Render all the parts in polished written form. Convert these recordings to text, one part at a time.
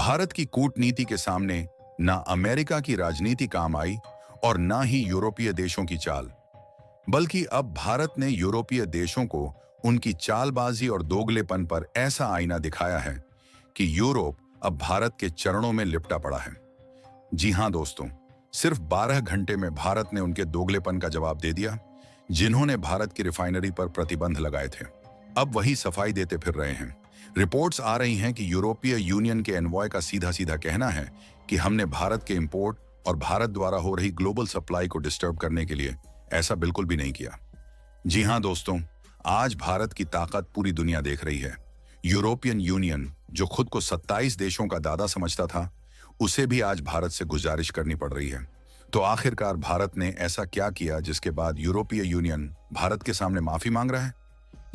भारत की कूटनीति के सामने ना अमेरिका की राजनीति काम आई और ना ही यूरोपीय देशों की चाल, बल्कि अब भारत ने यूरोपीय देशों को उनकी चालबाजी और दोगलेपन पर ऐसा आईना दिखाया है कि यूरोप अब भारत के चरणों में लिपटा पड़ा है। जी हां दोस्तों, सिर्फ 12 घंटे में भारत ने उनके दोगलेपन का जवाब दे दिया, जिन्होंने भारत की रिफाइनरी पर प्रतिबंध लगाए थे। अब वही सफाई देते फिर रहे हैं। रिपोर्ट्स आ रही हैं कि यूरोपीय यूनियन के एनवॉय का सीधा सीधा कहना है कि हमने भारत के इंपोर्ट और भारत द्वारा हो रही ग्लोबल सप्लाई को डिस्टर्ब करने के लिए ऐसा बिल्कुल भी नहीं किया। जी हां दोस्तों, आज भारत की ताकत पूरी दुनिया देख रही है। यूरोपियन यूनियन, जो खुद को 27 देशों का दादा समझता था, उसे भी आज भारत से गुजारिश करनी पड़ रही है। तो आखिरकार भारत ने ऐसा क्या किया जिसके बाद यूरोपीय यूनियन भारत के सामने माफी मांग रहा है?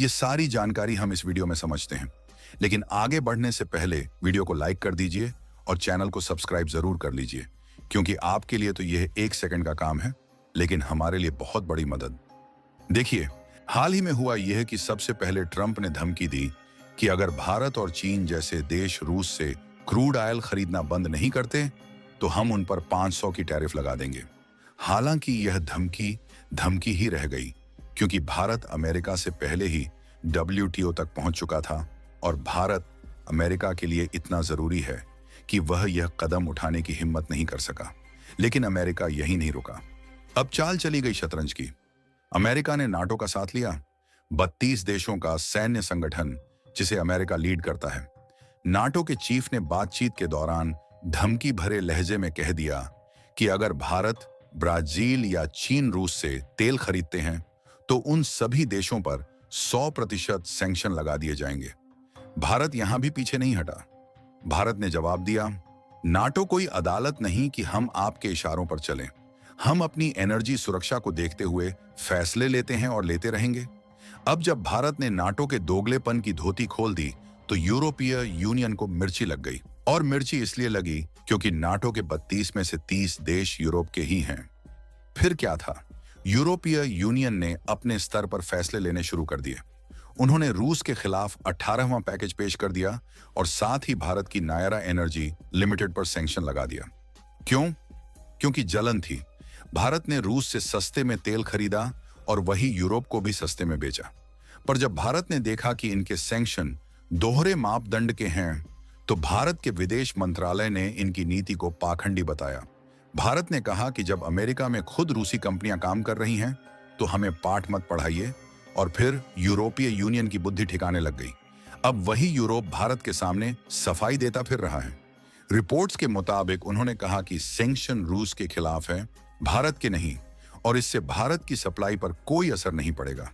ये सारी जानकारी हम इस वीडियो में समझते हैं, लेकिन आगे बढ़ने से पहले वीडियो को लाइक कर दीजिए और चैनल को सब्सक्राइब जरूर कर लीजिए, क्योंकि आपके लिए तो यह 1 सेकंड का काम है, लेकिन हमारे लिए बहुत बड़ी मदद। देखिए, हाल ही में हुआ यह कि सबसे पहले ट्रंप ने धमकी दी कि अगर भारत और चीन जैसे देश रूस से क्रूड ऑयल खरीदना बंद नहीं करते तो हम उन पर 500 की टैरिफ लगा देंगे। हालांकि यह धमकी ही रह गई, क्योंकि भारत अमेरिका से पहले ही WTO तक पहुंच चुका था और भारत अमेरिका के लिए इतना जरूरी है कि वह यह कदम उठाने की हिम्मत नहीं कर सका। लेकिन अमेरिका यही नहीं रुका। अब चाल चली गई शतरंज की। अमेरिका ने नाटो का साथ लिया, 32 देशों का सैन्य संगठन जिसे अमेरिका लीड करता है। नाटो के चीफ ने बातचीत के दौरान धमकी भरे लहजे में कह दिया कि अगर भारत, ब्राजील या चीन रूस से तेल खरीदते हैं तो उन सभी देशों पर 100% सैंक्शन लगा दिए जाएंगे। भारत यहां भी पीछे नहीं हटा। भारत ने जवाब दिया, नाटो कोई अदालत नहीं कि हम आपके इशारों पर चलें। हम अपनी एनर्जी सुरक्षा को देखते हुए फैसले लेते हैं और लेते रहेंगे। अब जब भारत ने नाटो के दोगलेपन की धोती खोल दी तो यूरोपीय यूनियन को मिर्ची लग गई। और मिर्ची इसलिए लगी क्योंकि नाटो के 32 में से 30 देश यूरोप के ही हैं। फिर क्या था? यूरोपीय यूनियन ने अपने स्तर पर फैसले लेने शुरू कर दिए। उन्होंने रूस के खिलाफ 18वां पैकेज पेश कर दिया और साथ ही भारत की नायरा एनर्जी लिमिटेड पर सैंक्शन लगा दिया। क्यों? क्योंकि जलन थी। भारत ने रूस से सस्ते में तेल खरीदा और वही यूरोप को भी सस्ते में बेचा। पर जब भारत ने देखा कि इनके सैंक्शन दोहरे मापदंड के हैं, तो भारत के विदेश मंत्रालय ने इनकी नीति को पाखंडी बताया। भारत ने कहा कि जब अमेरिका में खुद रूसी कंपनियां काम कर रही हैं, तो हमें पाठ मत पढ़ाइए। और फिर यूरोपीय यूनियन की बुद्धि ठिकाने लग गई। अब वही यूरोप भारत के सामने सफाई देता फिर रहा है। रिपोर्ट्स के मुताबिक उन्होंने कहा कि सैंक्शन रूस के खिलाफ है, भारत के नहीं, और इससे भारत की सप्लाई पर कोई असर नहीं पड़ेगा।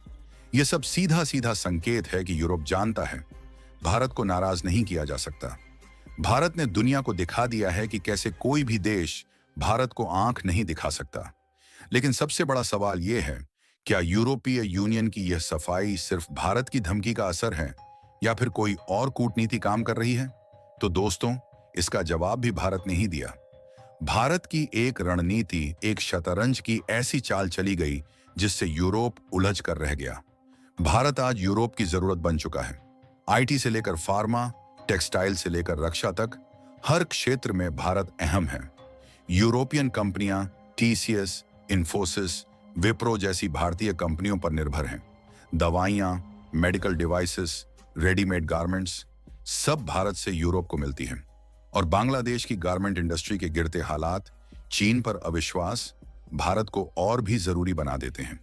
यह सब सीधा सीधा संकेत है कि यूरोप जानता है भारत को नाराज नहीं किया जा सकता। भारत ने दुनिया को दिखा दिया है कि कैसे कोई भी देश भारत को आंख नहीं दिखा सकता। लेकिन सबसे बड़ा सवाल यह है, क्या यूरोपीय यूनियन की यह सफाई सिर्फ भारत की धमकी का असर है या फिर कोई और कूटनीति काम कर रही है? तो दोस्तों, इसका जवाब भी भारत ने ही दिया। भारत की एक रणनीति, एक शतरंज की ऐसी चाल चली गई जिससे यूरोप उलझ कर रह गया। भारत आज यूरोप की जरूरत बन चुका है। IT से लेकर फार्मा, टेक्सटाइल से लेकर रक्षा तक, हर क्षेत्र में भारत अहम है। यूरोपियन कंपनियां TCS, इन्फोसिस, विप्रो जैसी भारतीय कंपनियों पर निर्भर हैं। दवाइयां, मेडिकल डिवाइसेस, रेडीमेड गारमेंट्स सब भारत से यूरोप को मिलती हैं। और बांग्लादेश की गारमेंट इंडस्ट्री के गिरते हालात, चीन पर अविश्वास भारत को और भी जरूरी बना देते हैं।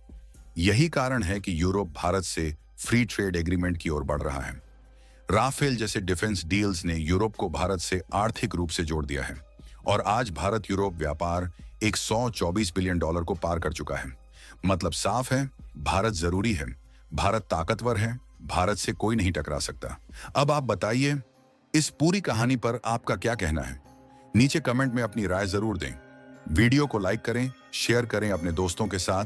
यही कारण है कि यूरोप भारत से फ्री ट्रेड एग्रीमेंट की ओर बढ़ रहा है। राफेल जैसे डिफेंस डील्स ने यूरोप को भारत से आर्थिक रूप से जोड़ दिया है और आज भारत यूरोप व्यापार $124 बिलियन को पार कर चुका है। मतलब साफ है, भारत जरूरी है, भारत ताकतवर है, भारत से कोई नहीं टकरा सकता। अब आप बताइए, इस पूरी कहानी पर आपका क्या कहना है? नीचे कमेंट में अपनी राय जरूर दें। वीडियो को लाइक करें, शेयर करें अपने दोस्तों के साथ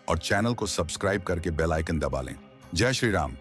और चैनल को सब्सक्राइब करके बेल आइकन दबा लें। जय श्री राम।